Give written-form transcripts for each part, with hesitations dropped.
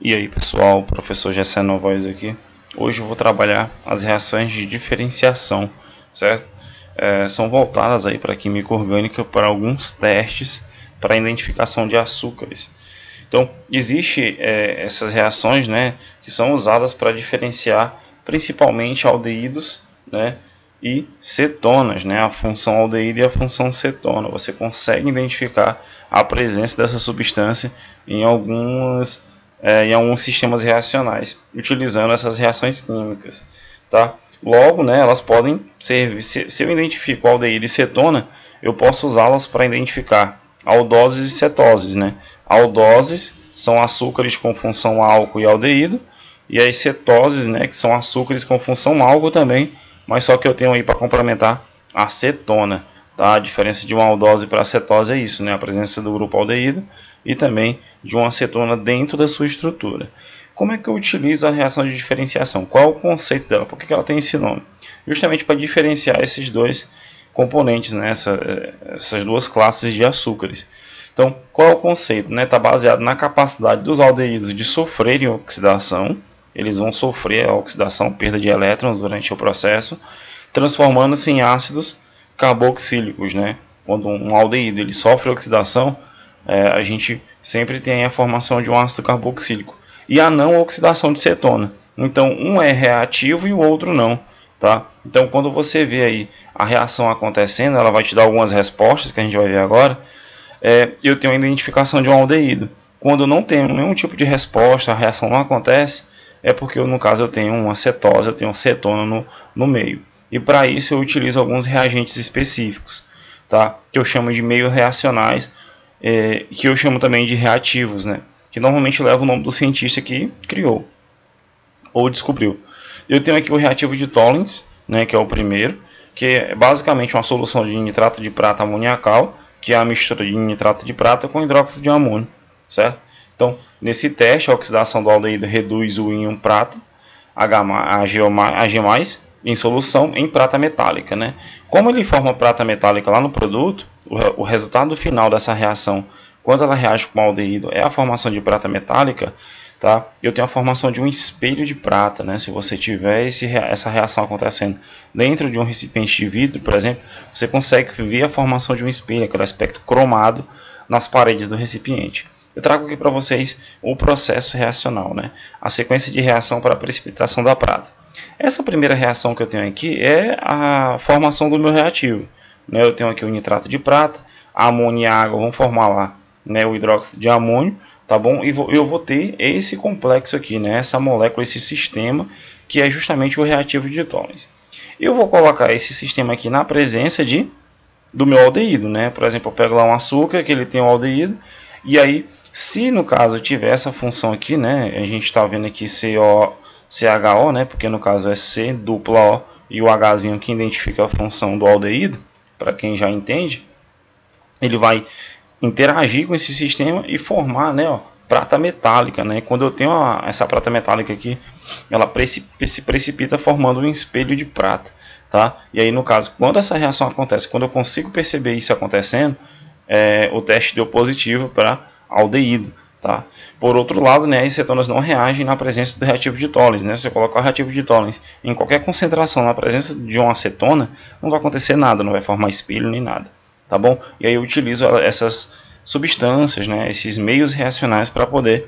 E aí pessoal, professor Gessé Novaes aqui. Hoje eu vou trabalhar as reações de diferenciação, certo? São voltadas aí para a química orgânica para alguns testes para identificação de açúcares. Então, existe essas reações, né, que são usadas para diferenciar principalmente aldeídos, né, e cetonas, né, a função aldeído e a função cetona. Você consegue identificar a presença dessa substância em alguns sistemas reacionais, utilizando essas reações químicas, tá? Logo, né, elas podem servir. Se eu identifico aldeído e cetona, eu posso usá-las para identificar aldoses e cetoses, né? Aldoses são açúcares com função álcool e aldeído, e as cetoses, né, que são açúcares com função álcool também, mas só que eu tenho aí para complementar a cetona. Tá? A diferença de uma aldose para a cetose é isso, né? A presença do grupo aldeído e também de uma cetona dentro da sua estrutura. Como é que eu utilizo a reação de diferenciação? Qual é o conceito dela? Por que ela tem esse nome? Justamente para diferenciar esses dois componentes, né? Essas duas classes de açúcares. Então, qual é o conceito? Está baseado na capacidade dos aldeídos de sofrerem oxidação. Eles vão sofrer a oxidação, perda de elétrons durante o processo, transformando-se em ácidos carboxílicos, né? Quando um aldeído ele sofre oxidação, a gente sempre tem a formação de um ácido carboxílico e a não oxidação de cetona. Então, um é reativo e o outro não, tá? Então, quando você vê aí a reação acontecendo, ela vai te dar algumas respostas que a gente vai ver agora. Eu tenho a identificação de um aldeído. Quando não tenho nenhum tipo de resposta, a reação não acontece, é porque no caso eu tenho uma cetose, eu tenho cetona no meio. E para isso eu utilizo alguns reagentes específicos, tá? Que eu chamo de meio reacionais, que eu chamo também de reativos, né? Que normalmente leva o nome do cientista que criou ou descobriu. Eu tenho aqui o reativo de Tollens, né, que é o primeiro, que é basicamente uma solução de nitrato de prata amoniacal, que é a mistura de nitrato de prata com hidróxido de amônio, certo? Então, nesse teste, a oxidação do aldeído reduz o íon prata, Ag+, em solução em prata metálica, né? Como ele forma prata metálica lá no produto, o resultado final dessa reação, quando ela reage com o aldeído, é a formação de prata metálica, tá? Eu tenho a formação de um espelho de prata, né? Se você tiver essa reação acontecendo dentro de um recipiente de vidro, por exemplo, você consegue ver a formação de um espelho, aquele aspecto cromado nas paredes do recipiente. Eu trago aqui para vocês o processo reacional, né? A sequência de reação para a precipitação da prata. Essa primeira reação que eu tenho aqui é a formação do meu reativo, né? Eu tenho aqui o nitrato de prata, a amônia e a água vão formar lá, né, o hidróxido de amônio, tá bom? E eu vou ter esse complexo aqui, né? Essa molécula, esse sistema, que é justamente o reativo de Tollens. Eu vou colocar esse sistema aqui na presença do meu aldeído, né? Por exemplo, eu pego lá um açúcar que ele tem um aldeído, e aí, se no caso tiver essa função aqui, né? A gente está vendo aqui CHO, né? Porque no caso é C dupla O e o Hzinho que identifica a função do aldeído, para quem já entende, ele vai interagir com esse sistema e formar, né, ó, prata metálica, né? Quando eu tenho essa prata metálica aqui, ela se precipita formando um espelho de prata, tá? E aí no caso, quando essa reação acontece, quando eu consigo perceber isso acontecendo, o teste deu positivo para aldeído, tá? Por outro lado, né, as cetonas não reagem na presença do reativo de Tollens, né? Se eu colocar o reativo de Tollens em qualquer concentração na presença de uma acetona, não vai acontecer nada, não vai formar espelho nem nada, tá bom? E aí eu utilizo essas substâncias, né, esses meios reacionais para poder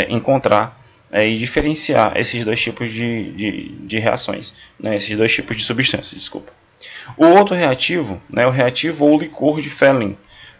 encontrar e diferenciar esses dois tipos de reações, né, esses dois tipos de substâncias, desculpa. O outro reativo, né, o reativo ou licor de Fehling,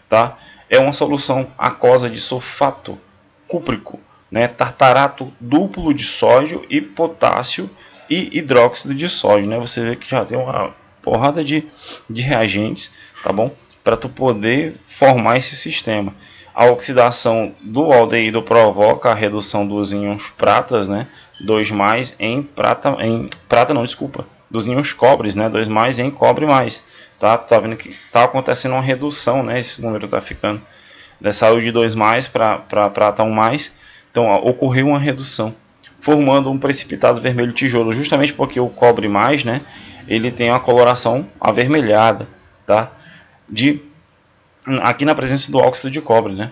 tá? É uma solução aquosa de sulfato cúprico, né, tartarato duplo de sódio e potássio e hidróxido de sódio, né? Você vê que já tem uma porrada de reagentes, tá bom? Para tu poder formar esse sistema. A oxidação do aldeído provoca a redução dos íons pratas, né? 2+ em prata não, desculpa, dos íons cobres, né? 2+ em cobre mais, tá? Tá vendo que tá acontecendo uma redução, né? Esse número tá ficando, saiu de 2+ para prata 1+, então ó, ocorreu uma redução, formando um precipitado vermelho tijolo, justamente porque o cobre mais, né? Ele tem uma coloração avermelhada, tá? Aqui na presença do óxido de cobre, né?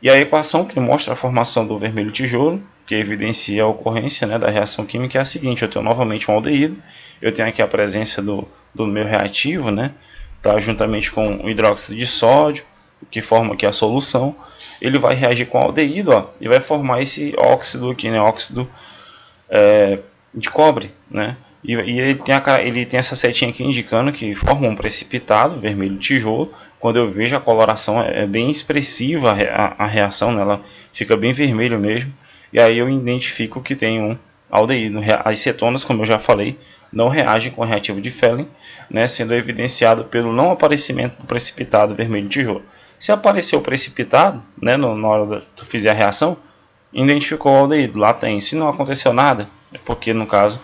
E a equação que mostra a formação do vermelho tijolo, que evidencia a ocorrência, né, da reação química, é a seguinte: eu tenho novamente um aldeído, eu tenho aqui a presença do meu reativo, né, tá, juntamente com o hidróxido de sódio, que forma aqui a solução. Ele vai reagir com o aldeído, ó, e vai formar esse óxido aqui, né, óxido de cobre, né? E ele tem essa setinha aqui indicando que forma um precipitado, vermelho tijolo. Quando eu vejo a coloração é bem expressiva, a reação, né? Ela fica bem vermelho mesmo. E aí eu identifico que tem um aldeído. As cetonas, como eu já falei, não reagem com o reativo de Fehling, né? Sendo evidenciado pelo não aparecimento do precipitado vermelho tijolo. Se apareceu o precipitado, né, na hora que tu fizer a reação, identificou o aldeído, lá tem. Se não aconteceu nada, é porque no caso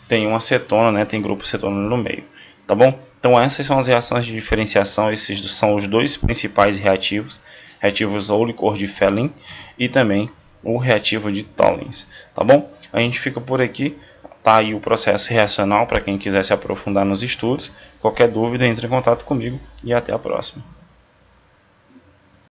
tem uma cetona, né, tem grupo cetona no meio, tá bom? Então essas são as reações de diferenciação, esses são os dois principais reativos ou licor de Fehling e também o reativo de Tollens, tá bom? A gente fica por aqui, tá aí o processo reacional para quem quiser se aprofundar nos estudos. Qualquer dúvida, entre em contato comigo e até a próxima.